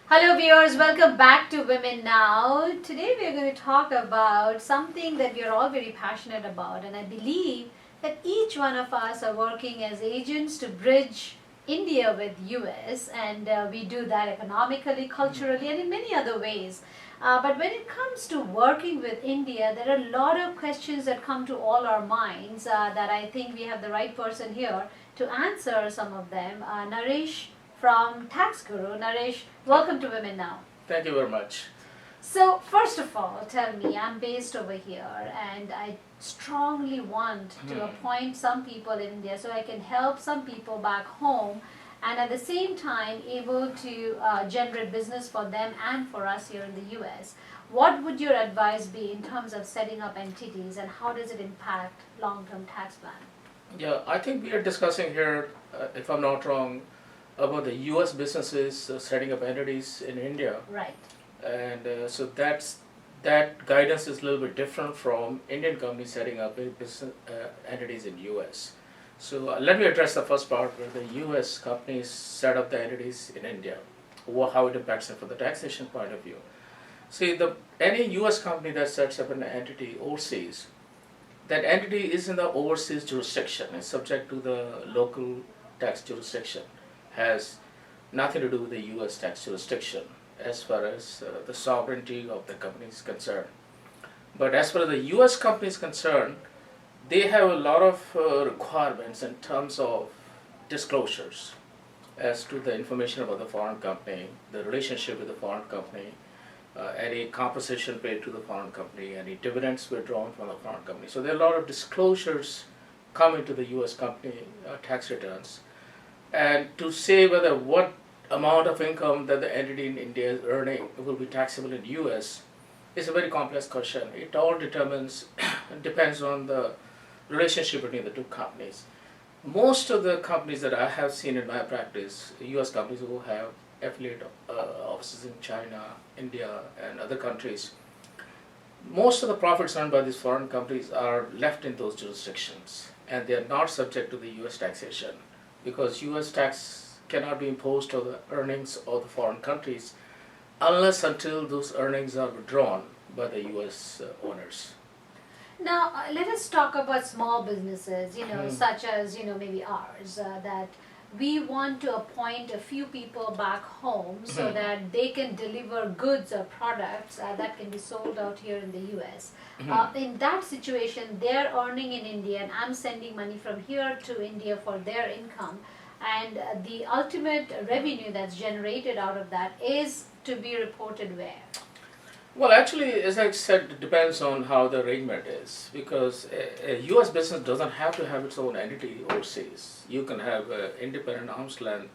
Hello viewers, welcome back to Women Now. Today we are going to talk about something that we are all very passionate about, and I believe that each one of us are working as agents to bridge India with US, and we do that economically, culturally, and in many other ways. But when it comes to working with India, there are a lot of questions that come to all our minds that I think we have the right person here to answer some of them. Naresh from Tax Guru. Naresh, welcome to Women Now. Thank you very much. So, first of all, tell me, I'm based over here and I strongly want to appoint some people in India so I can help some people back home and at the same time able to generate business for them and for us here in the US. What would your advice be in terms of setting up entities and how does it impact long-term tax plan? Yeah, I think we are discussing here, if I'm not wrong, about the US businesses setting up entities in India. Right. And so that guidance is a little bit different from Indian companies setting up business entities in US. So let me address the first part where the US companies set up the entities in India, how it impacts them from the taxation point of view. See, any US company that sets up an entity overseas, that entity is in the overseas jurisdiction, is subject to the local tax jurisdiction, has nothing to do with the US tax jurisdiction as far as the sovereignty of the company is concerned. But as far as the US company is concerned, they have a lot of requirements in terms of disclosures as to the information about the foreign company, the relationship with the foreign company, any compensation paid to the foreign company, any dividends withdrawn from the foreign company. So there are a lot of disclosures coming to the US company tax returns. And to say whether what amount of income that the entity in India is earning will be taxable in US is a very complex question. It all depends on the relationship between the two companies. Most of the companies that I have seen in my practice, US companies who have affiliate offices in China, India, and other countries, most of the profits earned by these foreign companies are left in those jurisdictions, and they are not subject to the US taxation because US tax cannot be imposed on the earnings of the foreign countries unless until those earnings are withdrawn by the US owners. Now, let us talk about small businesses, such as, maybe ours, that we want to appoint a few people back home so that they can deliver goods or products that can be sold out here in the US. In that situation, they're earning in India and I'm sending money from here to India for their income. And the ultimate revenue that's generated out of that is to be reported where? Well, actually, as I said, it depends on how the arrangement is because a US business doesn't have to have its own entity overseas. You can have an independent arm's length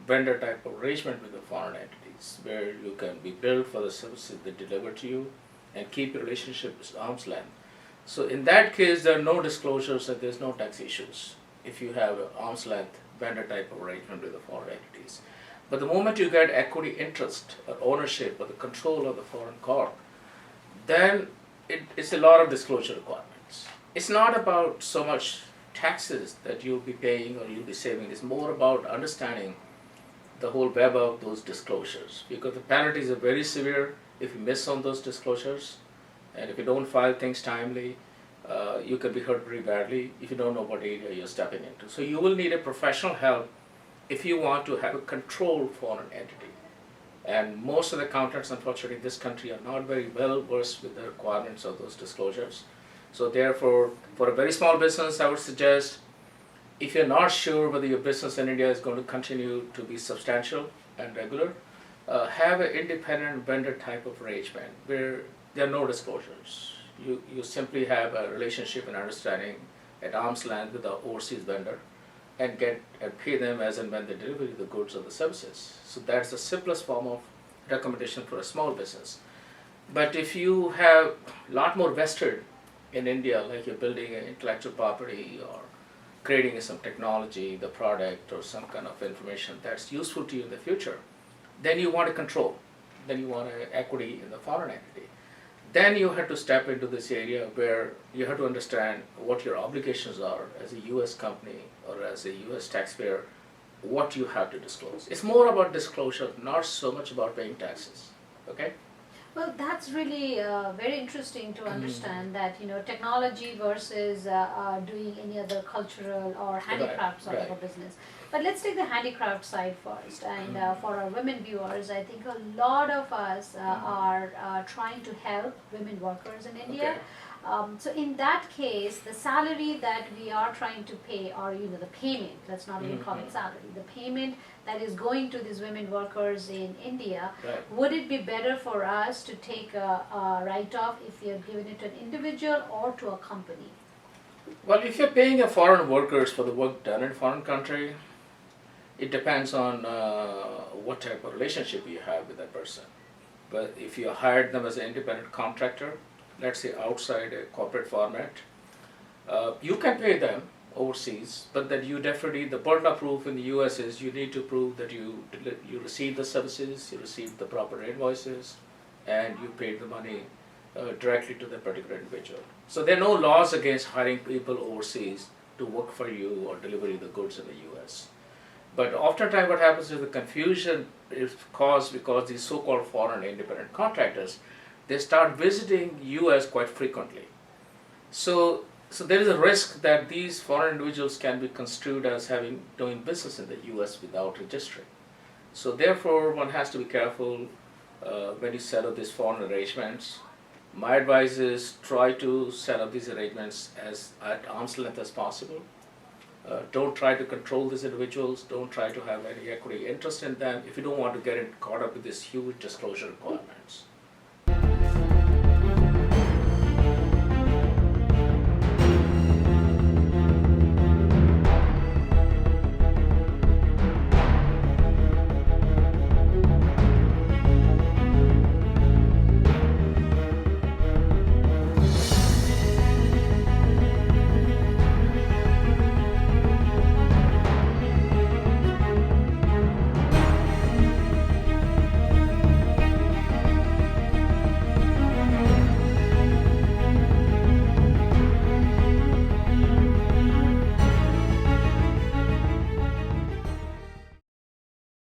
vendor type of arrangement with the foreign entities where you can be billed for the services they deliver to you and keep your relationship at arm's length. So in that case, there are no disclosures and there's no tax issues if you have an arm's length vendor type of arrangement with the foreign entities. But the moment you get equity interest or ownership or the control of the foreign corp, then it's a lot of disclosure requirements. It's not about so much taxes that you'll be paying or you'll be saving. It's more about understanding the whole web of those disclosures because the penalties are very severe if you miss on those disclosures and if you don't file things timely, you can be hurt very badly if you don't know what area you're stepping into. So you will need a professional help if you want to have a controlled foreign entity. And most of the accountants, unfortunately, in this country are not very well versed with the requirements of those disclosures. So therefore, for a very small business, I would suggest if you're not sure whether your business in India is going to continue to be substantial and regular, have an independent vendor type of arrangement where there are no disclosures. You simply have a relationship and understanding at arm's length with the overseas vendor and pay them as and when they deliver the goods or the services. So that's the simplest form of recommendation for a small business. But if you have a lot more vested in India, like you're building an intellectual property or creating some technology, the product or some kind of information that's useful to you in the future, then you want to control. Then you want equity in the foreign entity. Then you have to step into this area where you have to understand what your obligations are as a US company or as a US taxpayer what you have to disclose. It's more about disclosure, not so much about paying taxes. Okay? Well, that's really very interesting to understand that, technology versus doing any other cultural or handicraft sort of a right. business. But let's take the handicraft side first. And for our women viewers, I think a lot of us are trying to help women workers in India. Okay. So in that case, the salary that we are trying to pay, or the payment, let's not even call it salary, the payment that is going to these women workers in India, Right. would it be better for us to take a write-off if we are giving it to an individual or to a company? Well, if you're paying a foreign workers for the work done in a foreign country, it depends on what type of relationship you have with that person. But if you hired them as an independent contractor, let's say outside a corporate format, you can pay them overseas, but that you definitely, the burden of proof in the US is you need to prove that you received the services, you received the proper invoices, and you paid the money directly to the particular individual. So there are no laws against hiring people overseas to work for you or deliver you the goods in the US. But oftentimes what happens is the confusion is caused because these so-called foreign independent contractors, they start visiting US quite frequently. So there is a risk that these foreign individuals can be construed as doing business in the US without registering. So therefore one has to be careful when you set up these foreign arrangements. My advice is try to set up these arrangements as at arm's length as possible. Don't try to control these individuals. Don't try to have any equity interest in them if you don't want to get caught up with these huge disclosure requirements.